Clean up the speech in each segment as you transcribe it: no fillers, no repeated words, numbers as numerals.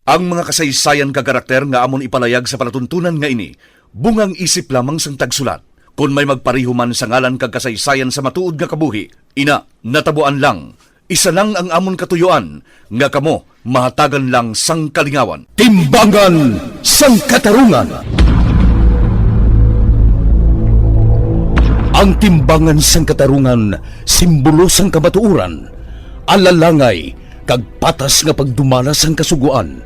Ang mga kasaysayan ka karakter nga amon ipalayag sa palatuntunan nga ini, bungang isip lamang sang tagsulat. Kung may magpariho man sa ngalan kag kasaysayan sa matuod nga kabuhi, ina, natabuan lang. Isa lang ang amon katuyuan, nga kamo mahatagan lang sang kalingawan. Timbangan sang Katarungan. Ang timbangan sang Katarungan, simbolo sang kamatuuran, alalangay, kag patas nga pagdumala sang kasuguan.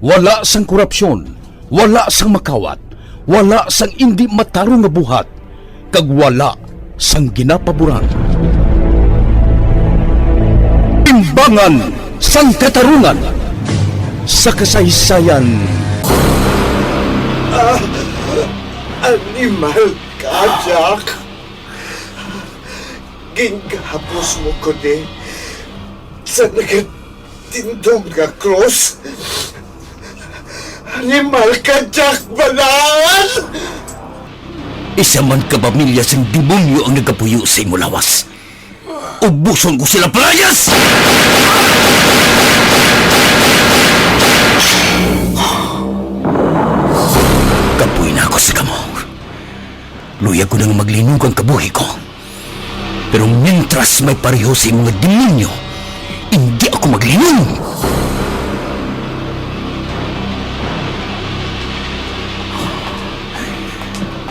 Wala sang korupsyon, wala sang makawat, wala sang indi matarong nga buhat, kag wala sang ginapaboran. Timbangan sang Katarungan sa kasaysayan. Animal ka, Jack. Gingapos mo ko sa nagatindong nga cross. Animal ka, Jack Balaan! Isa man ka pamilya sang demonyo ang nagkapuyo sa imo lawas. Ubuson ko sila palayas! Kapuy na ako sa kamo. Luya ko nang maglinog ang kabuhi ko. Pero mientras may pareho sa mga demonyo, hindi ako maglinog.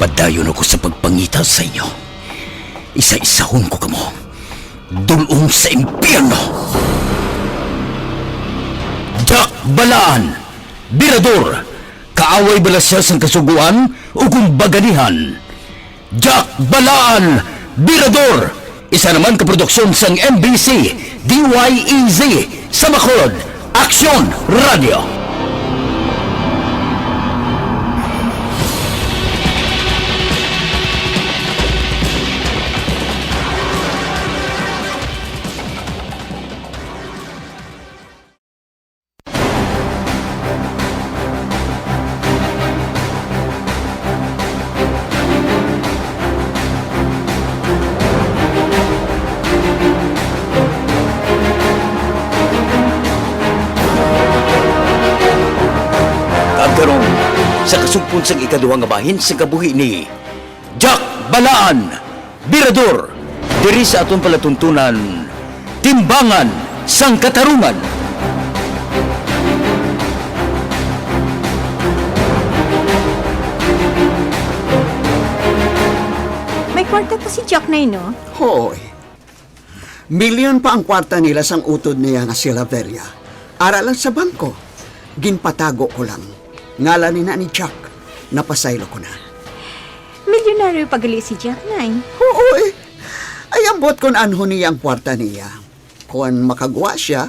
Padayon ako sa pagpangita sa inyo. Isa-isahon ko kamo. Dulong sa impyerno. Jack Balaan, Birador, kaaway bala siya sa kasuguan o kung baganihan. Jack Balaan, Birador, isa naman kaproduksyon sang MBC, DYEZ, sa Bacolod, Aksyon Radio. Sa kasugpon sang ikaduhang nga bahin sa kabuhi ni Jack Balaan, Birador, diri sa aton palatuntunan, Timbangan sang Katarungan. May kwarta pa si Jack na no? Hoy. Milyon pa ang kwarta nila sang utod niya nga si Laveria. Aralan sa bangko. Ginpatago ko lang. Ngalan ni na ni Jack. Napasaylo ko na. Milyonaryo pagali si Jack na Oo eh. Ay ambot kon anho niya ang kwarta niya. Kung makagwa siya,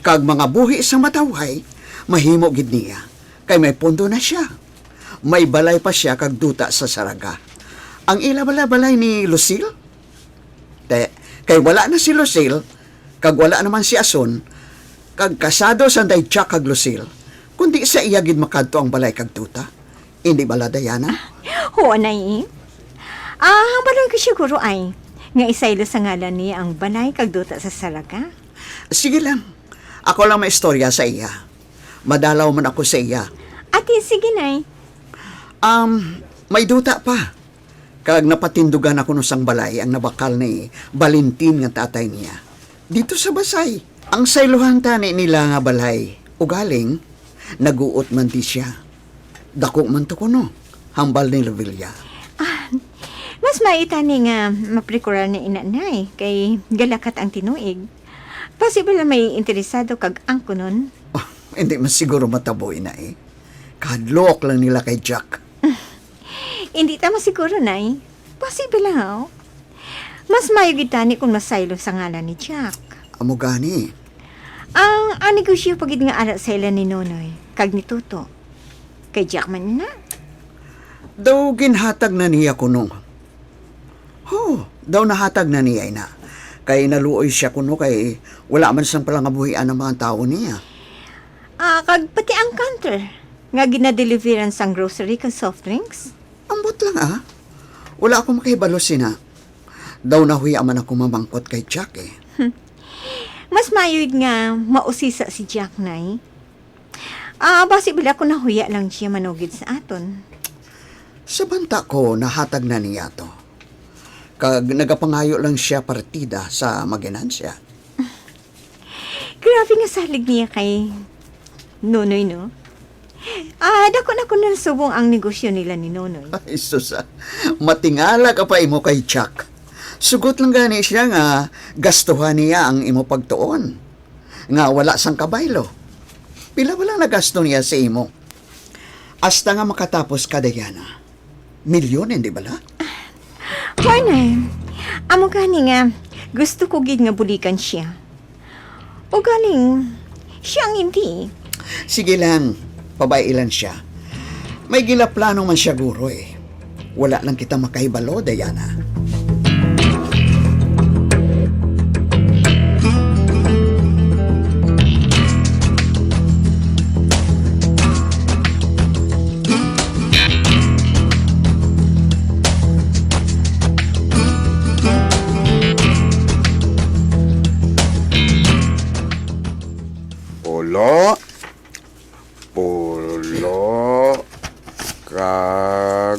kag mga buhi sa matawhay, mahimo gid niya. Kay may pondo na siya. May balay pa siya kag duta sa Saraga. Ang ila balay ni Lucille? Kay wala na si Lucille, kag wala naman si Ason, kag kasado sa day Jack kag Lucille, kundi sa iya gid makadto ang balay kag duta. Hindi bala, Diana? Oo na ang balay ko siguro ay nga isaylo sa ngalan niya ang balay kag duta sa Saraga. Sige lang. Ako lang may istorya sa iya. Madalaw man ako sa iya. Ate, sige nay. May duta pa. Kag napatindugan ako nung sang balay ang nabakal ni Valentin nga tatay niya. Dito sa Basay. Ang sayluhan tani nila nga balay. Ugaling, naguot man di siya. Dako man to kuno. Hambal ni Lavilla. Mas maita ni nga maprikural ni inanay kay galakat ang tinuig. Possible na may interesado kag angko nun. Hindi man siguro mataboy na eh. Kadlok lang nila kay Jack. Hindi tama siguro, nay. Possible lang, ho. Mas mayugitani kung masaylo sa ngalan ni Jack. Amo gani. Ang negosyo pagid nga anak sa ilan ni Nonoy, kag ni Tuto. Kay Jack man na. Daw ginhatag na niya kuno. Daw nahatag na niya na. Kay naluoy siya kuno kay wala man siyang palangabuhian ng mga tao niya. Kag pati ang counter. Nga ginadeliveran sang grocery kag soft drinks. Ambot lang Wala akong makahibalo sina. Daw nahuya man ako mamangkot kay Jack eh. Mas mayud nga mausisa si Jack, nay. Basi bila ko nahuya lang siya manugid sa aton. Sa banta ko, nahatag na niya to. Kag nagapangayo lang siya partida sa maginansya. Grabe nga salig niya kay Nonoy, no? Dako na ko nasubong ang negosyo nila ni Nonoy. Ay, Susa, matingala ka pa imo kay Chuck. Sugot lang gani siya nga gastuhan niya ang imo pagtuon. Nga wala sang kabaylo. Pila ba lang nagasto niya sa imo? Hasta nga makatapos ka, Diana. Milyon, hindi bala? Hoy na, amo gani nga, gusto ko gid nga bulikan siya. O galing, siya ang hindi. Sige lang, pabailan siya. May gilaplano man siya guro eh. Wala lang kita makahibalo, Diana. Pulo kag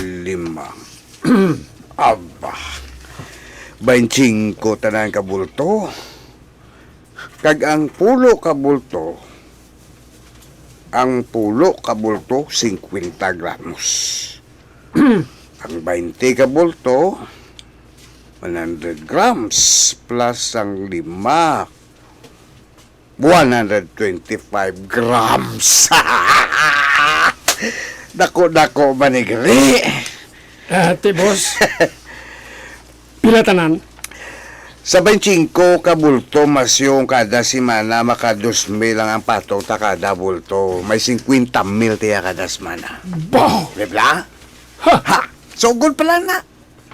5. Aba. 25 tanan ka bulto. Kag ang pulo ka bulto, 50 gramos. Ang 20 ka bulto, 100 grams plus ang 5, 125 grams. Dako-dako manigri. Ate, boss. Pila tanan? Sa 25 ka bulto, mas yung kada simana, maka 2,000 lang ang patong ta kada bulto. May 50,000 tiya kada semana. Bow! Diba? Ha! Ha! Sugod pa lang na.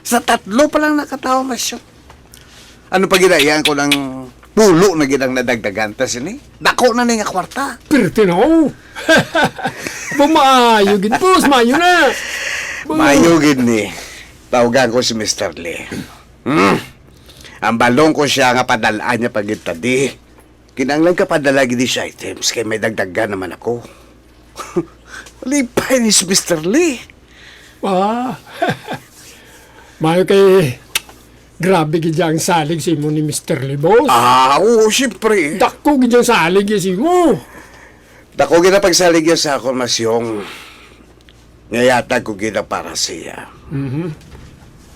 Sa 3 pa lang nakatawa mas yun. Ano pa ginayaan ko ng pulo na ginang nadagdagan tas ini? Dako na nga kwarta. Pirti na ako. Maayo gid, boss. Maayo na. Mayo gini. Tawagan ko si Mr. Lee. Ang balong ko siya nga padalaan niya pagitadi. Kinanglan ka padala gidi siya items kay may dagdagan naman ako. Lipay ni si Mr. Lee. Maayo kay... Grabe gid ang salig si mo ni Mr. Lee, boss. Oo, siyempre. Dako gid ang salig si mo. Dako gina pagsalig niya sa akong masyong. Ngayatag ko gina para siya.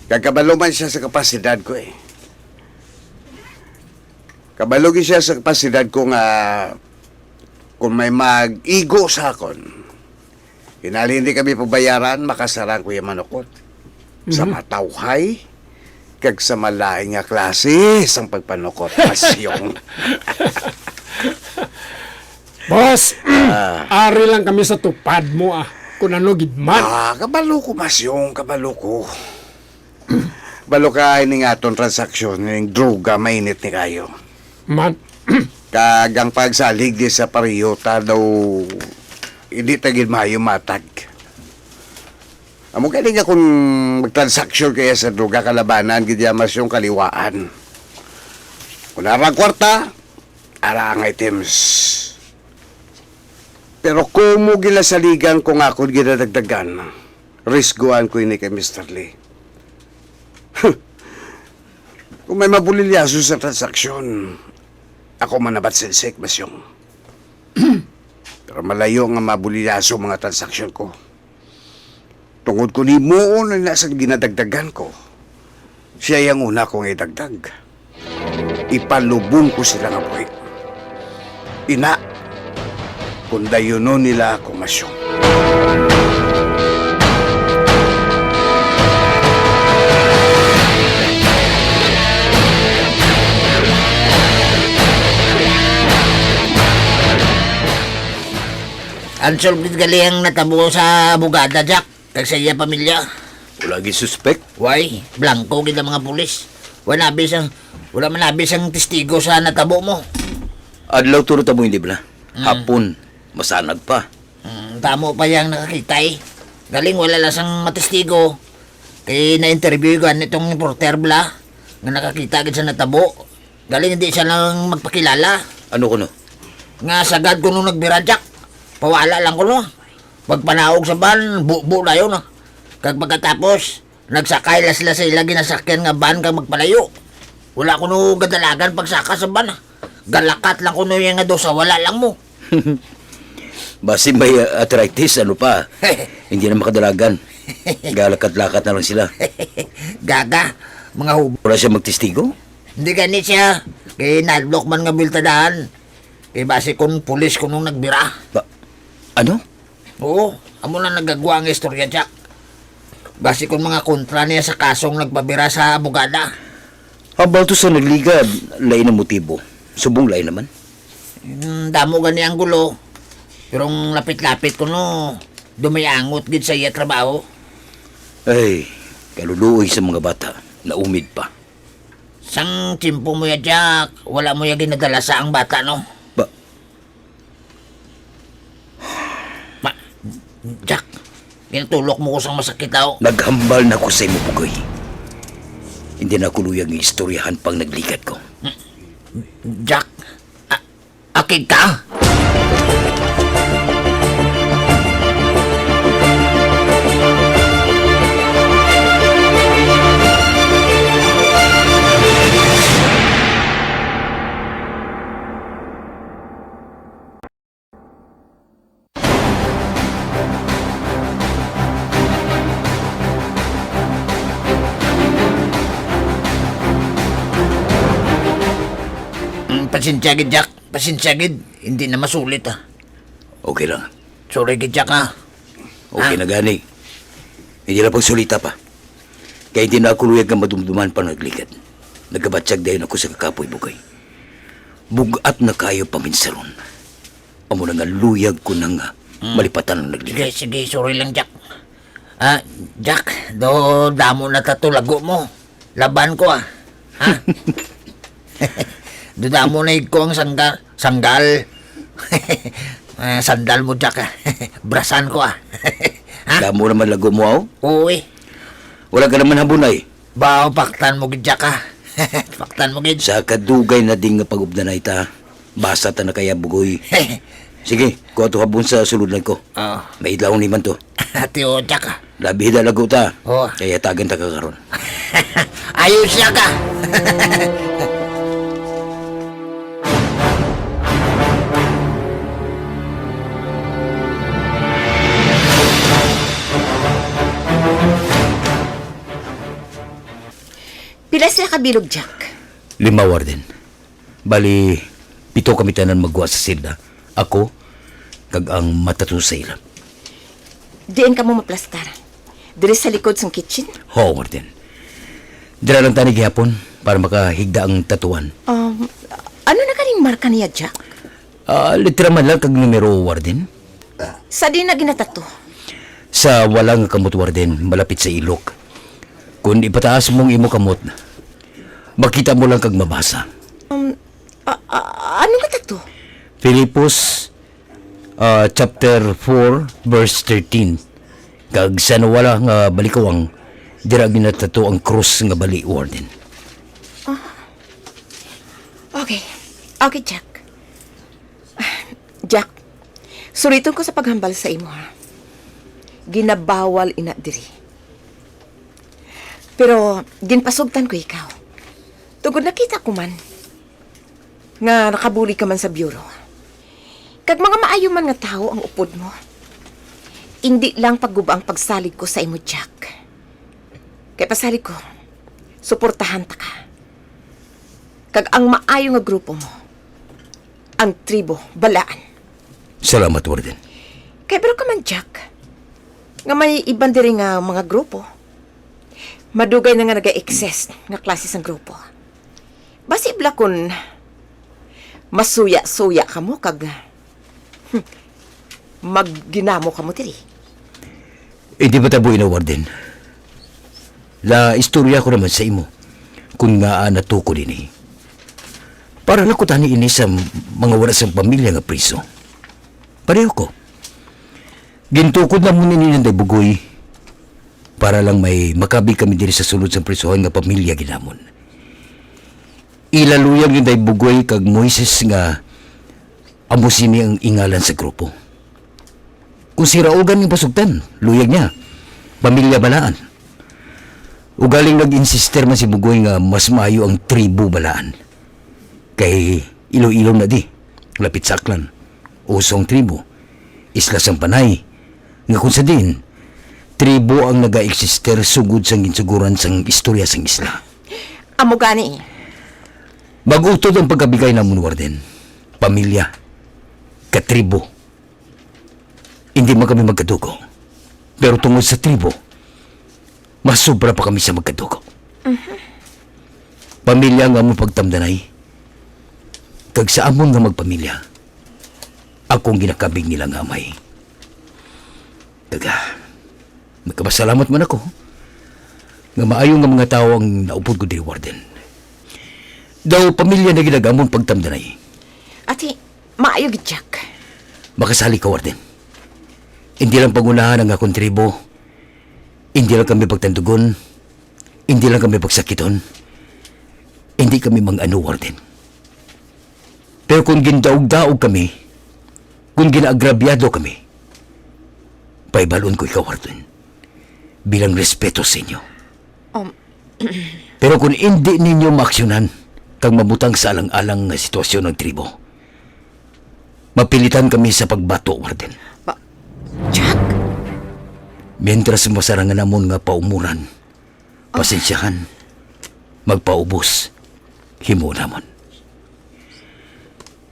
Kagkabalo man siya sa kapasidad ko eh. Kabalogin siya sa kapasidad ko nga kung may mag-igo sa akon. Hinali hindi kami pabayaran, makasaran ko yung manukot. Sa matawhay, kag sa malaing nga klase, sang pagpanukot, masyong. Boss, ari lang kami sa tupad mo kung ano gid man. Kabalo ko, masyong, kabalo ko. Balo ka ini nga atong transaksyon, yung droga, mainit ni kayo. Man. Kagang pagsalig di sa pariyota daw hindi tagid mayo matag. Amo kani nga kung magtransaksyon kaya sa droga kalabanan gid mas yung kaliwaan. Kung arang kwarta, ara ang items. Pero kung mo gila saligan kung ako ginadagdagan, risguan ko ini kay Mr. Lee. Kung may mabulilyaso sa transaksyon, ako manabat sinsik, masyong. Pero malayo nga mabulilyaso mga transaksyon ko. Tungod ko ni mo na nasa ginadagdagan ko, siya yung una kong idagdag. Ipalubong ko sila nga buhay. Ina, kung dayuno nila ako, masyong. Unsolved gali ang natabo sa bugada, Jack. Kag sa iya pamilya. Wala gi suspect. Why? Blanco gid ang mga pulis. Wala man nabis ang testigo sa natabo mo. Adlaw turo ta mo hindi bala. Hapon, masanag pa. Tamo pa yang nakakita eh. Galing wala lang sang matestigo. Kay na-interview ko nitong reporter bla nga nakakita gid sa natabo. Galing hindi siya lang magpakilala. Ano kuno? Nga sagad ko nung nagbira, Jack. pawala lang ko no. Pagpanahog sa ban, buo na yun no. Kag pagkatapos, nagsakay las-las sila ginasakyan nga ban kag magpalayo. Wala ko no gadalagan pagsaka sa ban. Galakat lang ko no yung nga dosa, wala lang mo. Basi may arthritis, ano pa? Hindi na makadalagan. Galakat-lakat na lang sila. Gaga, mga hubo. Wala siya magtestigo? Hindi ganit siya. Kaya nadlok man nga biltadahan. Kaya base kung pulis ko nung nagbira. Ano? Oo, amo na nagagawa ang istorya, Jack. Base kung mga kontra niya sa kasong nagpabira sa abogada. Habang to sa nagligad, lain ang motibo. Subong lain naman. Damo gani ang gulo. Pero lapit-lapit ko no, dumayangot gid sa iya trabaho. Ay, kaluluoy sa mga bata. Naumid pa. Sang timpo mo ya, Jack. Wala mo ya ginadala sa ang bata, no? Ba? Jack, pinatulok mo ko sang masakit daw. Naghambal na ko sa imo, Bugoy. Hindi na ako luyang istoryahan pang nagligat ko. Jack, akid ka? Pasensya gid, Jack. Pasensya gid. Hindi na masulit, ah. Okay lang. Sorry gid, Jack, ah. Okay na gani. Hindi na pagsulita pa. Kaya hindi na ako luyag ang madumduman pa nagligat. Nagabatsyag dayon ako sa kakapoy, Bugoy. Bugat na kayo paminsaron. Amo na nga luyag ko na nga malipatan ang nagligat. Sige, sorry lang, Jack. Jack, damo na tatulago mo. Laban ko, ah. Ha? Damo na ko ang sanggal. Sandal mo, Jack, ah. Brasan ko, ah. Ha? Damo naman lago mo, aw? Oo, eh. Wala ka naman habunay. Bao, paktan mo, gid, Jack, ah. Paktan mo, gid. Sa kadugay na ding nga pag-ubda na ita, basa ta na kaya, Bugoy. Sige, kuha to habon sa sulod lang ko. Oo. May idlaw ni man to. Tiyo, Jack, ah. Labi na lago ta. Oo. Kaya tagan ta kakaroon. Ayos, Jack, ah. Pila sila kabilog, Jack? 5 warden. Bali, 7 kami tanan magwa sa silda. Ako, kag ang matatu sa ila. Diin ka mo maplastar. Diri sa likod ng kitchen? Ho, warden. Dira lang tani gihapon para makahigda ang tatuan. Ano na kaning marka niya, Jack? Litera man lang kag numero, warden. Sa di na ginatato? Sa walang kamot, warden, malapit sa ilok. Kung ipataas mong imo kamot, makita mo lang kag mabasa. Ano ka tato? Filipos, chapter 4, verse 13. Kag sa nawala nga balikawang, dira ginatato ang krus nga bali, warden. Okay. Okay, Jack. Jack, suriton ko sa paghambal sa imo, ha? Ginabawal ina diri. Pero, ginpasugtan ko ikaw. Tugod nakita ko man, nga nakabuli ka man sa bureau. Kag mga maayo man nga tao ang upod mo. Hindi lang pagguba ang pagsalig ko sa imo, Jack. Kay pasalig ko, suportahan ta ka. Kag ang maayo nga grupo mo, ang tribo, balaan. Salamat, warden. Kay pero ka man, Jack, nga may ibang diri nga mga grupo. Madugay na nga nag-exist nga klase ng grupo. Basibla kun masuya-suya ka mo kag magginamo ka mo tiri. Hindi ba tabuin na, warden? La istorya ko naman sa imo kung nga natuko din eh. Para nakutani ini sa mga wala sa pamilya nga priso. Pareho ko. Gintukod na muna nilang Bugoy para lang may makabi kami diri sa sulod sa prisohan nga pamilya ginamon. Ilaluyang yung Bugoy kag Moises nga amo sini ang ingalan sa grupo. Kung si Raugan yung pasugtan, luyag niya. Pamilya balaan. Ugaling nag-insister man si Bugoy nga mas maayo ang tribu balaan. Kay ilo-ilo na di. Lapit saklan. Usong tribu. Isla sang panay. Nga kung sa din, tribu ang naga-eksister sugod sang ginsuguran sang istorya sang isla. Amo gani. Mag-utod ang pagkabigay namon, Warden. Pamilya. Katribo. Hindi man kami magkadugo. Pero tungod sa tribo, mas sobra pa kami sa magkadugo. Pamilya nga mo pagtamdanay. Kag sa amon nga magpamilya, akong ginakabig nila nga may. Kaga, magkapasalamat man ako nga maayo nga mga tao ang naupod ko di, Warden. Daw pamilya na ginagamon pagtamdanay. Ati, maayo gid Jack. Makasali ka, Warden. Hindi lang pangunahan ang akong tribo. Hindi lang kami pagtandugon. Hindi lang kami pagsakiton. Hindi kami mang-ano, Warden. Pero kung gindaog-daog kami, kung ginaagrabyado kami, paibalon ko ikaw, Warden, bilang respeto sa inyo. Pero kung hindi ninyo maaksyonan kang mabutang sa alang-alang nga sitwasyon ng tribo, mapilitan kami sa pagbato, Warden. Jack? Mientras masarangan namon nga paumuran, pasensyahan, magpaubos, himo namon.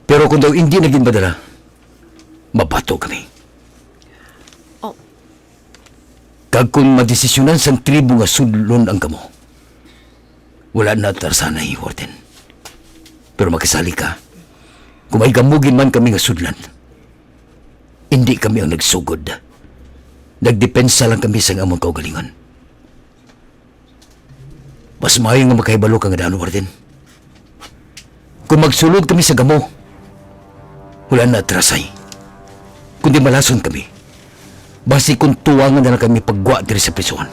Pero kung daw hindi naging badala, mabato kami. Kag kung madesisyonan sang tribo nga sudlon ang kamo, wala na tarsanay, Warden. Pero makasali ka, kung may gamugin man kami nga sudlan, hindi kami ang nagsugod. Nagdepensa lang kami sa among kaugalingon. Mas maayo nga makahibalo ka nga daan, Warden. Kung magsulod kami sa gamo, wala na atrasay. Kundi malason kami. Basi kung tuwangan na lang kami pagwa diri sa prisuhan.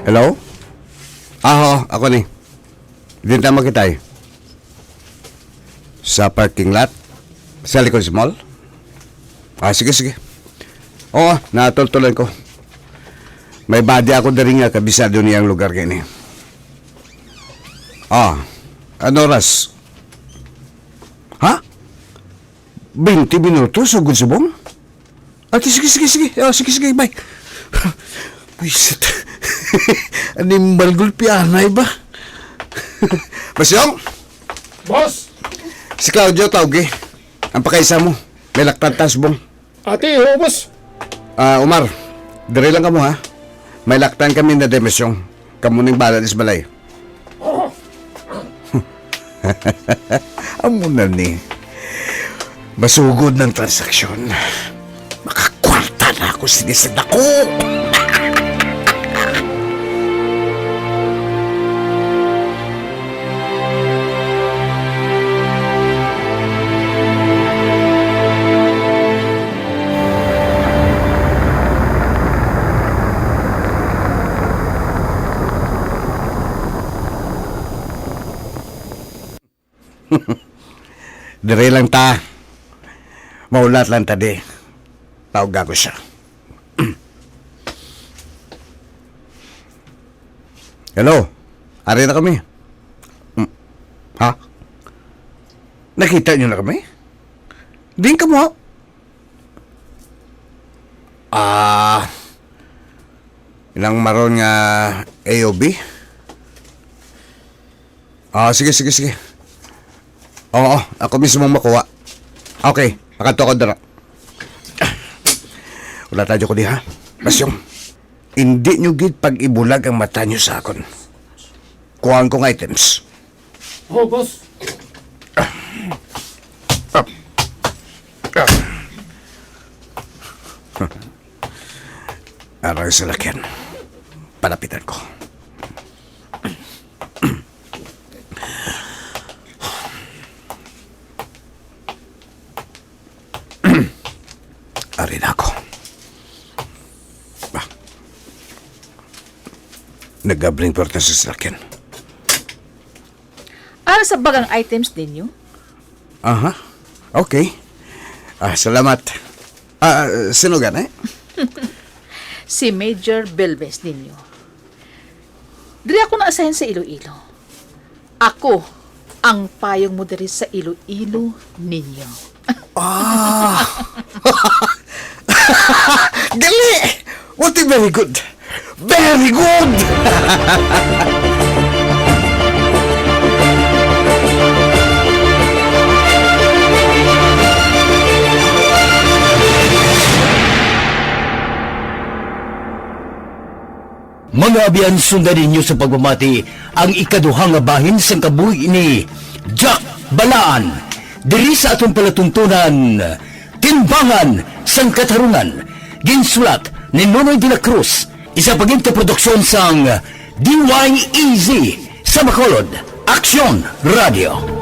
Hello? Ako ni. Dito na makitay. Sa parking lot? Sa likod sa mall? Sige. Oo, natultulan ko. May body ako dari nga kabisado niyang lugar gini. Ano oras? Ha? 20 minutos sugod subong? Sige. Sige, bye. Wisit. Animal gulpianay ba? Masyong! Boss! Si Claudio tawag eh. Ang pakaisa mo. May laktantas bong. Ate, boss. Umar, dire lang kamo ha. May laktan kami na demesyong. Kamu ning bala is balay. Amo na ni. Masugod ng transaksyon. Makakwarta na ako sinisad ako. Dire lang ta. Maulat lang ta di. Tawag ako siya. Hello? Ari na kami. Ha? Nakita niyo na kami? Din ka mo? Ilang maron nga AOB? Sige. Oo, ako mismo makuha. Okay, makato ko dara. Wala tayo ko di ha. Basyong, hindi nyo gid pag-ibulag ang mata nyo sa akon. Kuhaan kong items. Boss. Aral sa lakyan. Palapitan ko. Ari na ako. nag-bring porta sa sasakyan. Ara sa bagang items ninyo? Aha. Okay. Salamat. Sino gana? Si Major Belves ninyo. Diri ako na-assign sa Iloilo. Ako ang payong mo diri sa Iloilo ninyo. Gali! What very good! Very good! Mga abiyan, sundan ninyo sa pagmamati ang ikaduhang nga bahin sang kabuhi ni Jack Balaan. Diri sa atong palatuntunan, Timbangan sang Katarungan. Ginsulat ni Nonoy de la Cruz. Isa paginta produksyon sang DYEZ sa Bacolod. Aksyon Radio.